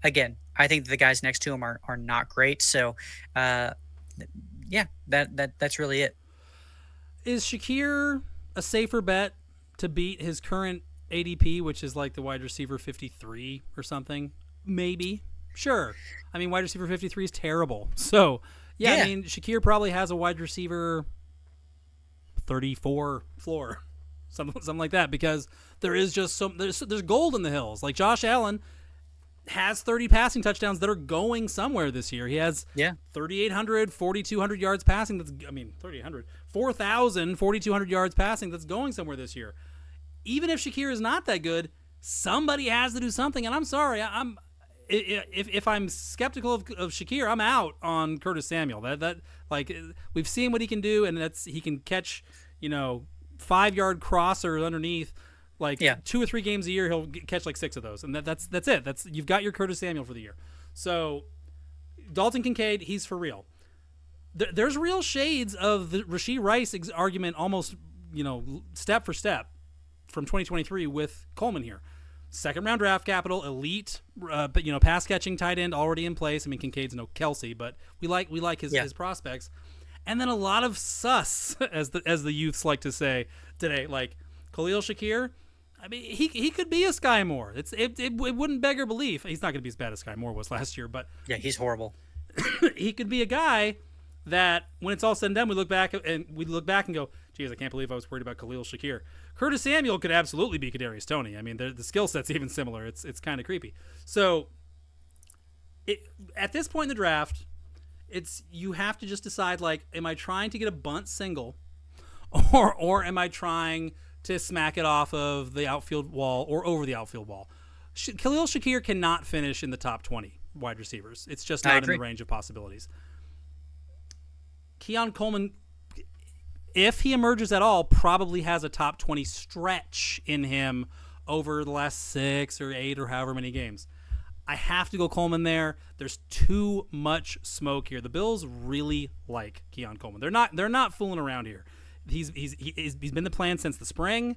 Again, I think the guys next to him are not great. So, that's really it. Is Shakir a safer bet to beat his current ADP, which is like the wide receiver 53 or something? Maybe. Sure. I mean, wide receiver 53 is terrible. So, yeah, I mean, Shakir probably has a wide receiver 34 floor, something like that, because there is just there's gold in the hills. Like, Josh Allen has 30 passing touchdowns that are going somewhere this year. He has 3,800, 4,200 yards passing. 3,800, 4,000, 4,200 yards passing. That's going somewhere this year. Even if Shakir is not that good, somebody has to do something. And I'm sorry, if I'm skeptical of Shakir, I'm out on Curtis Samuel. That like, we've seen what he can do, and he can catch 5-yard crosser underneath. Like 2 or 3 games a year, he'll catch like 6 of those, and that's it. You've got your Curtis Samuel for the year. So Dalton Kincaid, he's for real. There's real shades of the Rashee Rice argument, almost step for step from 2023 with Coleman here. Second round draft capital, elite, but pass catching tight end already in place. I mean, Kincaid's no Kelsey, but we like his prospects, and then a lot of sus, as the youths like to say today, like Khalil Shakir. I mean, he could be a Sky Moore. It wouldn't beggar belief. He's not going to be as bad as Sky Moore was last year, but yeah, he's horrible. He could be a guy that when it's all said and done, we look back and go, geez, I can't believe I was worried about Khalil Shakir. Curtis Samuel could absolutely be Kadarius Toney. I mean, the skill set's even similar. It's kind of creepy. So at this point in the draft, you have to just decide, like, am I trying to get a bunt single, or am I trying to smack it off of the outfield wall or over the outfield wall? Khalil Shakir cannot finish in the top 20 wide receivers. It's just not in the range of possibilities. Keon Coleman, if he emerges at all, probably has a top 20 stretch in him over the last 6 or 8 or however many games. I have to go Coleman there. There's too much smoke here. The Bills really like Keon Coleman. They're not fooling around here. He's been the plan since the spring.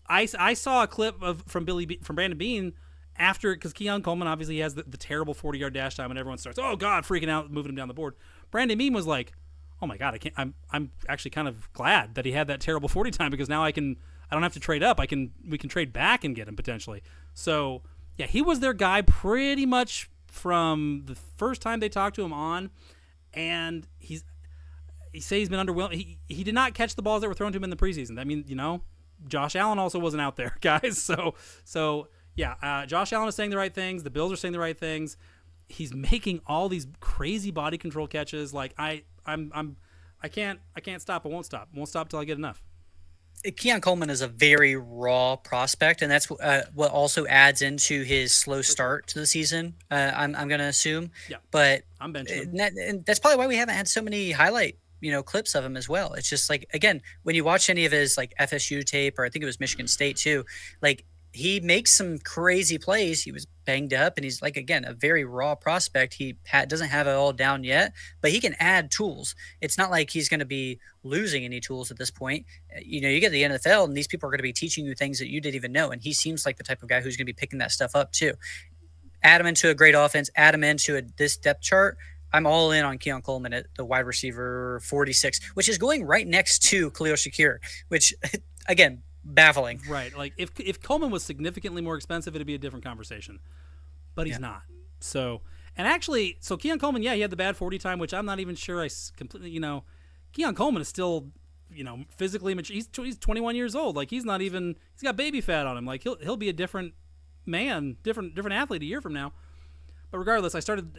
I saw a clip from Brandon Beane after, because Keon Coleman obviously has the terrible 40-yard dash time, and everyone starts, oh God, freaking out, moving him down the board. Brandon Beane was like, oh my God, I'm actually kind of glad that he had that terrible 40 time, because now I don't have to trade up. We can trade back and get him potentially. So yeah, he was their guy pretty much from the first time they talked to him on, and he say he's been underwhelmed. He did not catch the balls that were thrown to him in the preseason. I mean, Josh Allen also wasn't out there, guys. So yeah, Josh Allen is saying the right things. The Bills are saying the right things. He's making all these crazy body control catches. Like I can't stop. I won't stop till I get enough. Keon Coleman is a very raw prospect, and that's what also adds into his slow start to the season. I'm going to assume, Yeah, but I'm benching him. and that's probably why we haven't had so many highlight clips of him as well. It's just like, again, when you watch any of his like FSU tape, or I think it was Michigan State too, like he makes some crazy plays. He was banged up, and he's like, again, a very raw prospect. He doesn't have it all down yet, but he can add tools. It's not like he's going to be losing any tools at this point. You get the NFL, and these people are going to be teaching you things that you didn't even know. And he seems like the type of guy who's going to be picking that stuff up too. Add him into a great offense, add him into this depth chart. I'm all in on Keon Coleman at the wide receiver 46, which is going right next to Khalil Shakir, which, again, baffling. Right. Like if Coleman was significantly more expensive, it'd be a different conversation. But he's not. So, and actually, Keon Coleman, yeah, he had the bad 40 time, which I'm not even sure I completely, Keon Coleman is still, physically mature. He's 21 years old. Like he's got baby fat on him. Like he'll be a different man, different athlete a year from now. But regardless, I started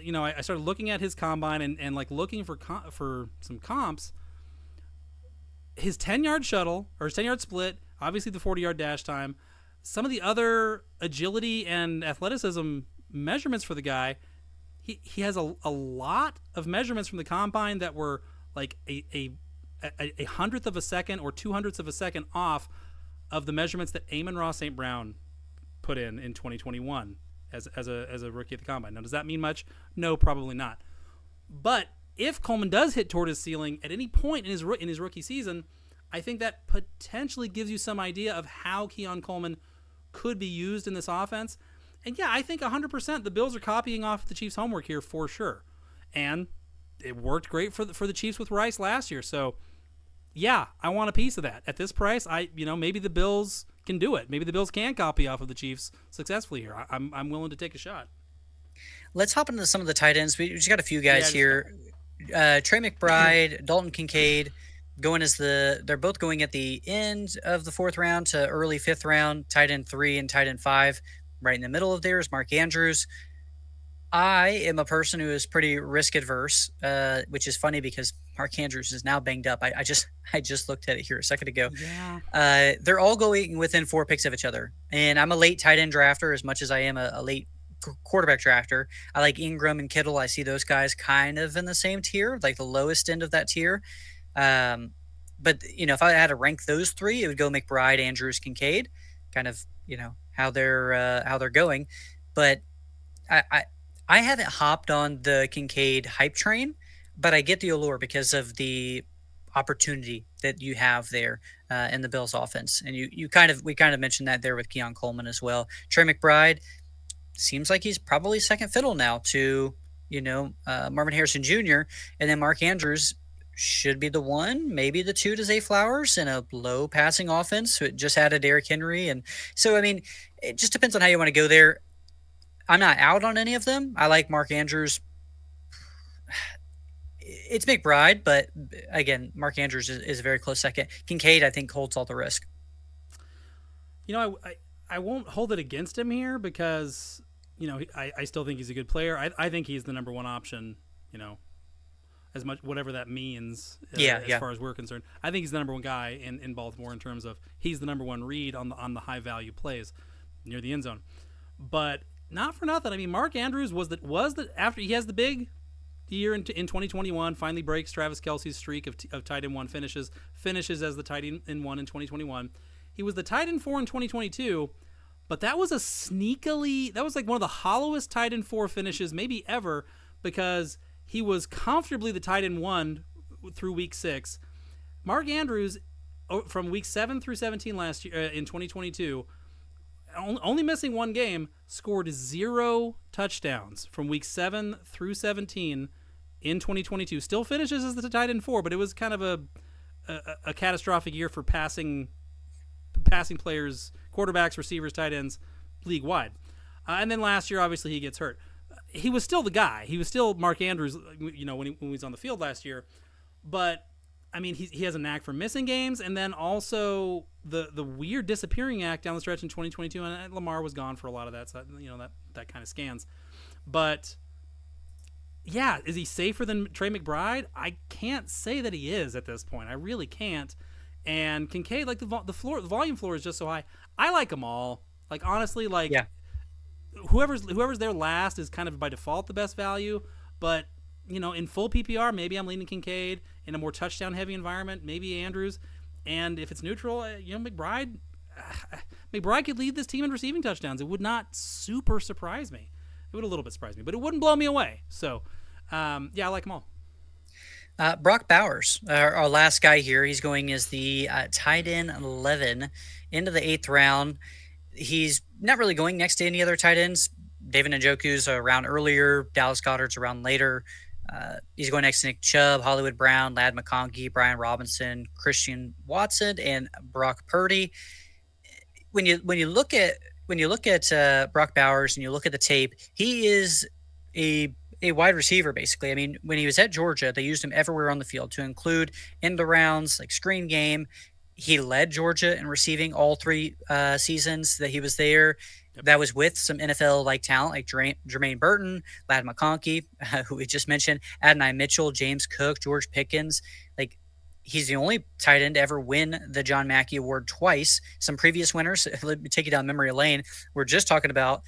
looking at his combine and like looking for some comps. His 10-yard shuttle or his 10-yard split, obviously the 40-yard dash time, some of the other agility and athleticism measurements for the guy, he has a lot of measurements from the combine that were like a hundredth of a second or 200ths of a second off of the measurements that Amon-Ra St. Brown put in 2021 as a rookie at the combine. Now, does that mean much? No, probably not. But if Coleman does hit toward his ceiling at any point in his rookie season, I think that potentially gives you some idea of how Keon Coleman could be used in this offense. And yeah, I think 100% the Bills are copying off the Chiefs' homework here for sure. And it worked great for the Chiefs with Rice last year. So yeah, I want a piece of that. At this price, maybe the Bills can do it. Maybe the Bills can copy off of the Chiefs successfully here. I'm willing to take a shot. Let's hop into some of the tight ends. We just got a few guys here. Trey McBride, Dalton Kincaid, they're both going at the end of the 4th round to early 5th round. Tight end 3 and tight end 5. Right in the middle of there is Mark Andrews. I am a person who is pretty risk adverse, which is funny because Mark Andrews is now banged up. I just looked at it here a second ago. Yeah. They're all going within 4 picks of each other. And I'm a late tight end drafter as much as I am a late quarterback drafter. I like Ingram and Kittle. I see those guys kind of in the same tier, like the lowest end of that tier. But if I had to rank those 3, it would go McBride, Andrews, Kincaid, kind of, how they're going. But I haven't hopped on the Kincaid hype train, but I get the allure because of the opportunity that you have there in the Bills offense. And we kind of mentioned that there with Keon Coleman as well. Trey McBride seems like he's probably second fiddle now to, Marvin Harrison Jr. And then Mark Andrews should be the 1, maybe the 2 to Zay Flowers in a low passing offense. So it just added Derrick Henry. And so, it just depends on how you want to go there. I'm not out on any of them. I like Mark Andrews. It's McBride, but again, Mark Andrews is a very close second. Kincaid, I think, holds all the risk. I won't hold it against him here because, I still think he's a good player. I think he's the number 1 option, as much, whatever that means as far as we're concerned. I think he's the number 1 guy in Baltimore in terms of he's the number 1 read on the high value plays near the end zone. But not for nothing. Mark Andrews was after he has the big year in 2021, finally breaks Travis Kelce's streak of tight end 1 finishes as the tight end 1 in 2021. He was the tight end 4 in 2022, but that was like one of the hollowest tight end 4 finishes maybe ever because he was comfortably the tight end 1 through week 6. Mark Andrews, from week 7 through 17 last year in 2022, only missing 1 game, scored 0 touchdowns from week 7 through 17 in 2022. Still finishes as the tight end 4, but it was kind of a catastrophic year for passing players, quarterbacks, receivers, tight ends, league wide. And then last year, obviously, he gets hurt. He was still the guy. He was still Mark Andrews, when he was on the field last year. But he has a knack for missing games, and then also the weird disappearing act down the stretch in 2022. And Lamar was gone for a lot of that, so that kind of scans. But yeah, is he safer than Trey McBride? I can't say that he is at this point. I really can't. And Kincaid, like the volume floor is just so high. I like them all. Like honestly, like Yeah. whoever's there last is kind of by default the best value. But in full PPR, maybe I'm leaning Kincaid. In a more touchdown heavy environment, maybe Andrews. And if it's neutral, McBride could lead this team in receiving touchdowns. It would not super surprise me. It would a little bit surprise me, but it wouldn't blow me away. So, I like them all. Brock Bowers, our last guy here. He's going as the tight end 11 into the 8th round. He's not really going next to any other tight ends. David Njoku's around earlier. Dallas Goedert's around later. He's going next to Nick Chubb, Hollywood Brown, Ladd McConkey, Brian Robinson, Christian Watson, and Brock Purdy. When you look at Brock Bowers and you look at the tape, he is a wide receiver, basically. I mean, when he was at Georgia, they used him everywhere on the field, to include end rounds, like screen game. He led Georgia in receiving all 3 seasons that he was there. Yep. That was with some NFL-like talent like Jermaine Burton, Ladd McConkey, who we just mentioned, Adonai Mitchell, James Cook, George Pickens. Like, he's the only tight end to ever win the John Mackey Award twice. Some previous winners, let me take you down memory lane. We're just talking about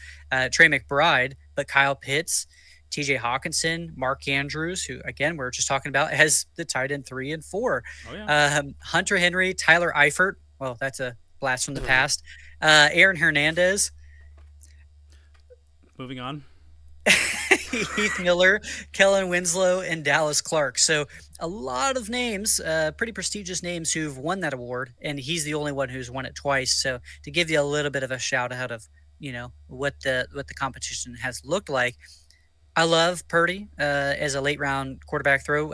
Trey McBride, but Kyle Pitts, TJ Hawkinson, Mark Andrews, who, again, we're just talking about as the tight end 3 and 4. Oh, yeah. Hunter Henry, Tyler Eifert. Well, that's a blast from the past. Aaron Hernandez. Moving on. Heath Miller, Kellen Winslow, and Dallas Clark. So a lot of names, pretty prestigious names who've won that award, and he's the only one who's won it twice. So to give you a little bit of a shout out of what the competition has looked like. I love Purdy as a late round quarterback throw.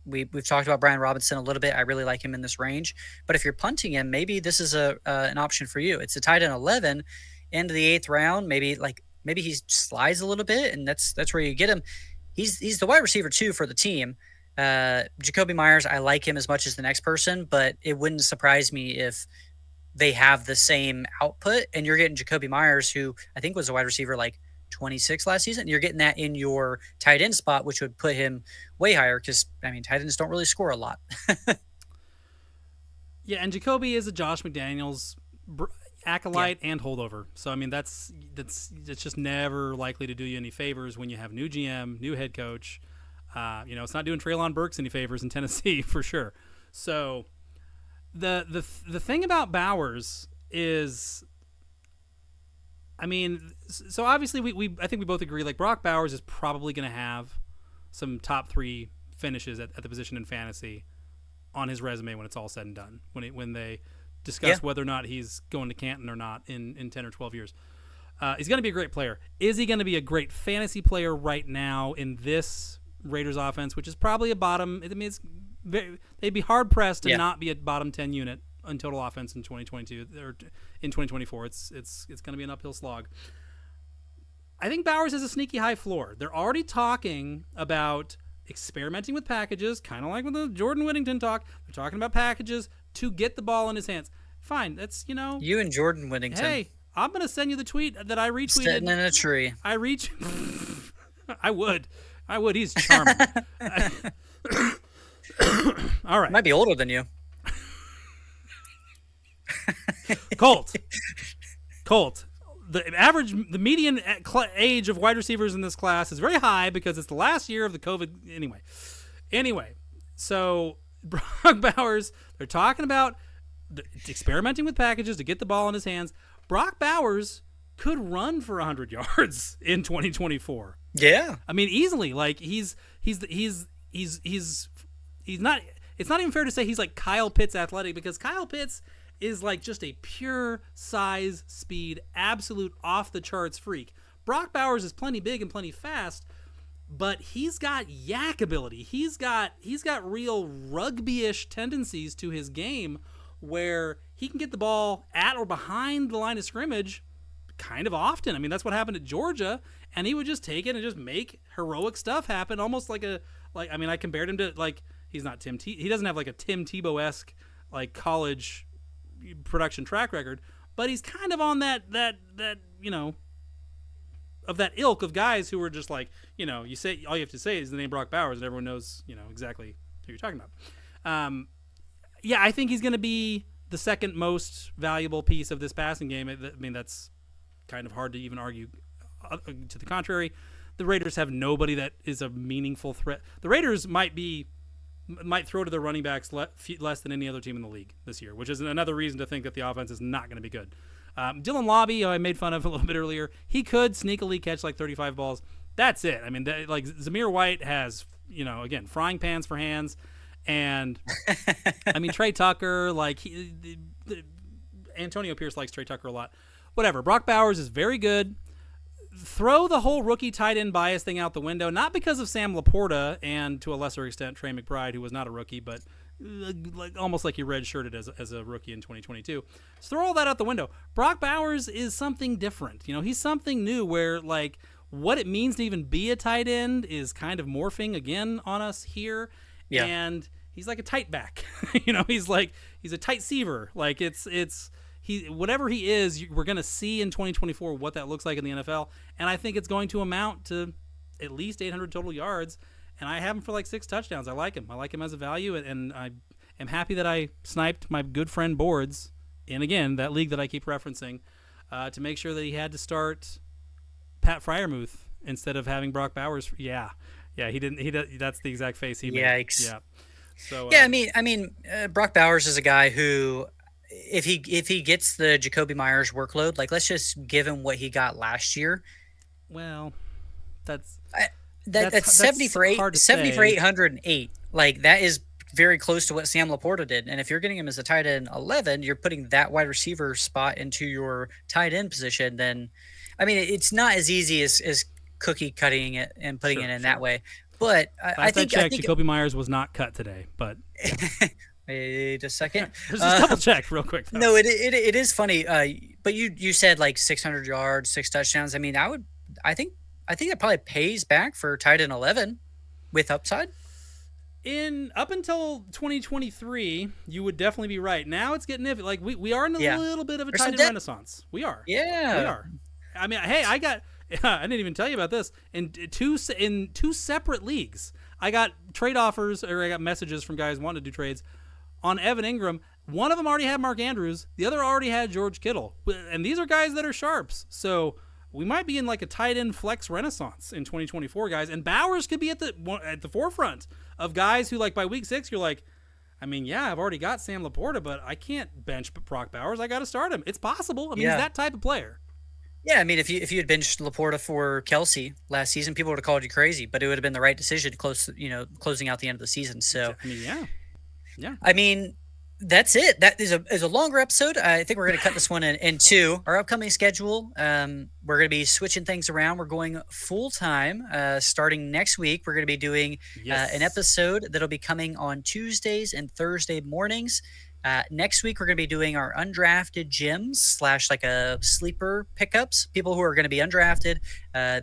We've talked about Brian Robinson a little bit. I really like him in this range. But if you're punting him, maybe this is an option for you. It's a tight end 11 into the 8th round. Maybe he slides a little bit, and that's where you get him. He's the wide receiver 2 for the team. Jacoby Myers, I like him as much as the next person, but it wouldn't surprise me if they have the same output, and you're getting Jacoby Myers, who I think was a wide receiver like 26 last season. You're getting that in your tight end spot, which would put him way higher because, I mean, tight ends don't really score a lot. Yeah, and Jacoby is a Josh McDaniels acolyte and holdover. So, I mean, that's just never likely to do you any favors when you have new GM, new head coach. It's not doing Treylon Burks any favors in Tennessee for sure. So the thing about Bowers is, I mean, so obviously I think we both agree, like, Brock Bowers is probably going to have some top 3 finishes at the position in fantasy on his resume when it's all said and done, when they discuss whether or not he's going to Canton or not in 10 or 12 years. He's going to be a great player. Is he going to be a great fantasy player right now in this Raiders offense, which is probably a bottom? I mean, they'd be hard pressed to not be a bottom 10 unit in total offense in 2022 or in 2024. It's going to be an uphill slog. I think Bowers has a sneaky high floor. They're already talking about experimenting with packages, kind of like with the Jordan Whittington talk. They're talking about packages to get the ball in his hands. Fine, that's, you and Jordan Whittington. Hey, I'm going to send you the tweet that I retweeted. Sitting in a tree. I would. He's charming. All right. Might be older than you. Colt. The median age of wide receivers in this class is very high because it's the last year of the COVID. Anyway, so Brock Bowers, they're talking about experimenting with packages to get the ball in his hands. Brock Bowers could run for 100 yards in 2024. Yeah, I mean, easily. Like, he's not. It's not even fair to say he's like Kyle Pitts athletic, because Kyle Pitts is like just a pure size, speed, absolute off the charts freak. Brock Bowers is plenty big and plenty fast, but he's got yak ability. He's got real rugby-ish tendencies to his game, where he can get the ball at or behind the line of scrimmage kind of often. I mean, that's what happened at Georgia, and he would just take it and just make heroic stuff happen, almost like I compared him to, like, he's not he doesn't have like a Tim Tebow-esque like college production track record, but he's kind of on that of that ilk of guys who were just like, you say, all you have to say is the name Brock Bowers and everyone knows, exactly who you're talking about. I think he's going to be the second most valuable piece of this passing game. I mean, that's kind of hard to even argue to the contrary. The Raiders have nobody that is a meaningful threat. The Raiders might throw to their running backs less than any other team in the league this year, which is another reason to think that the offense is not going to be good. Dylan Lobby, I made fun of a little bit earlier. He could sneakily catch like 35 balls. That's it. I mean, like Zamir White has, again, frying pans for hands. And I mean, Trey Tucker, like Antonio Pierce likes Trey Tucker a lot. Whatever. Brock Bowers is very good. Throw the whole rookie tight end bias thing out the window, not because of Sam Laporta and to a lesser extent Trey McBride, who was not a rookie, but almost like he redshirted as a rookie in 2022. So throw all that out the window. Brock Bowers is something different. He's something new where like what it means to even be a tight end is kind of morphing again on us here. Yeah. And he's like a tight back. He's a tight receiver. Like whatever he is, we're going to see in 2024 what that looks like in the NFL. And I think it's going to amount to at least 800 total yards. And I have him for like 6 touchdowns. I like him. I like him as a value. And I am happy that I sniped my good friend Boards in, again, that league that I keep referencing, to make sure that he had to start Pat Freiermuth instead of having Brock Bowers. Yeah, he didn't. That's the exact face he made. Yikes. Yeah. So I mean, Brock Bowers is a guy who, if he gets the Jacoby Myers workload, like let's just give him what he got last year. Well, that's 70 for 808. Like that is very close to what Sam Laporta did. And if you're getting him as a tight end 11, you're putting that wide receiver spot into your tight end position. Then, I mean, it's not as easy as cookie cutting it and putting it in that way. But I think Jacoby Myers was not cut today. But wait a second, just double check real quick. Though. No, it is funny. But you said like 600 yards, 6 touchdowns. I mean, I think that probably pays back for tight end 11 with upside. Up until 2023, you would definitely be right. Now it's getting iffy. Like we are in a little bit of a tight end renaissance. We are. Yeah. We are. I mean, hey, I didn't even tell you about this. In two separate leagues, I got trade offers, or I got messages from guys wanting to do trades on Evan Ingram. One of them already had Mark Andrews. The other already had George Kittle. And these are guys that are sharps. So we might be in like a tight end flex renaissance in 2024, guys. And Bowers could be at the forefront of guys who, like, by week 6, you're like, I mean, yeah, I've already got Sam Laporta, but I can't bench Brock Bowers. I got to start him. It's possible. I mean, he's that type of player. Yeah, I mean, if you had benched Laporta for Kelsey last season, people would have called you crazy, but it would have been the right decision closing out the end of the season. So, I mean, yeah. I mean, that's it. That is a longer episode. I think we're going to cut this one in 2. Our upcoming schedule, we're going to be switching things around. We're going full time starting next week. We're going to be doing an episode that'll be coming on Tuesdays and Thursday mornings. Next week, we're going to be doing our undrafted gems / like a sleeper pickups, people who are going to be undrafted,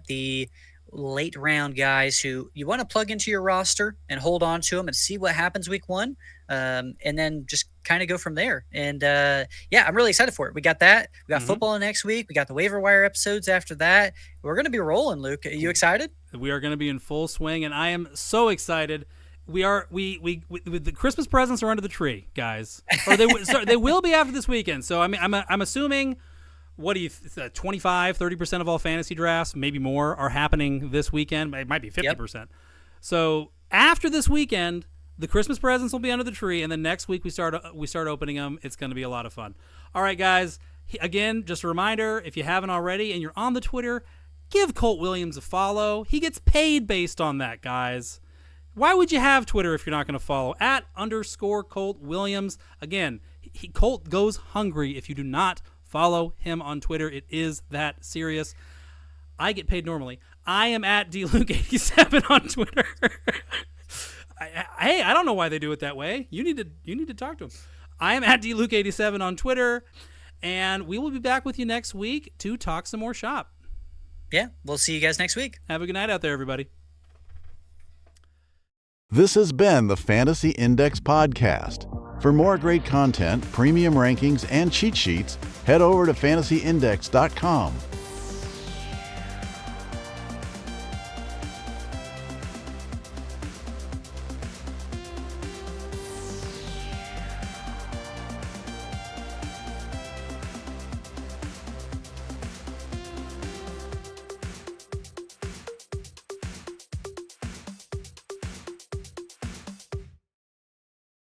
the late round guys who you want to plug into your roster and hold on to them and see what happens week 1. And then just kind of go from there. And I'm really excited for it. We got that. We got football next week. We got the waiver wire episodes after that. We're going to be rolling, Luke. Are you excited? We are going to be in full swing, and I am so excited. We the Christmas presents are under the tree, guys. Or they will be after this weekend. So I mean, I'm assuming, what do you 25-30% of all fantasy drafts, maybe more, are happening this weekend. It might be 50%. Yep. So after this weekend, the Christmas presents will be under the tree, and then next week we start opening them. It's going to be a lot of fun. All right, guys. Again, just a reminder, if you haven't already and you're on the Twitter, give Colt Williams a follow. He gets paid based on that, guys. Why would you have Twitter if you're not going to follow @_Colt Williams? Again, Colt goes hungry if you do not follow him on Twitter. It is that serious. I get paid normally. I am @DLuke87 on Twitter. I don't know why they do it that way. You need to talk to him. I am @DLuke87 on Twitter, and we will be back with you next week to talk some more shop. Yeah, we'll see you guys next week. Have a good night out there, everybody. This has been the Fantasy Index Podcast. For more great content, premium rankings, and cheat sheets, head over to fantasyindex.com.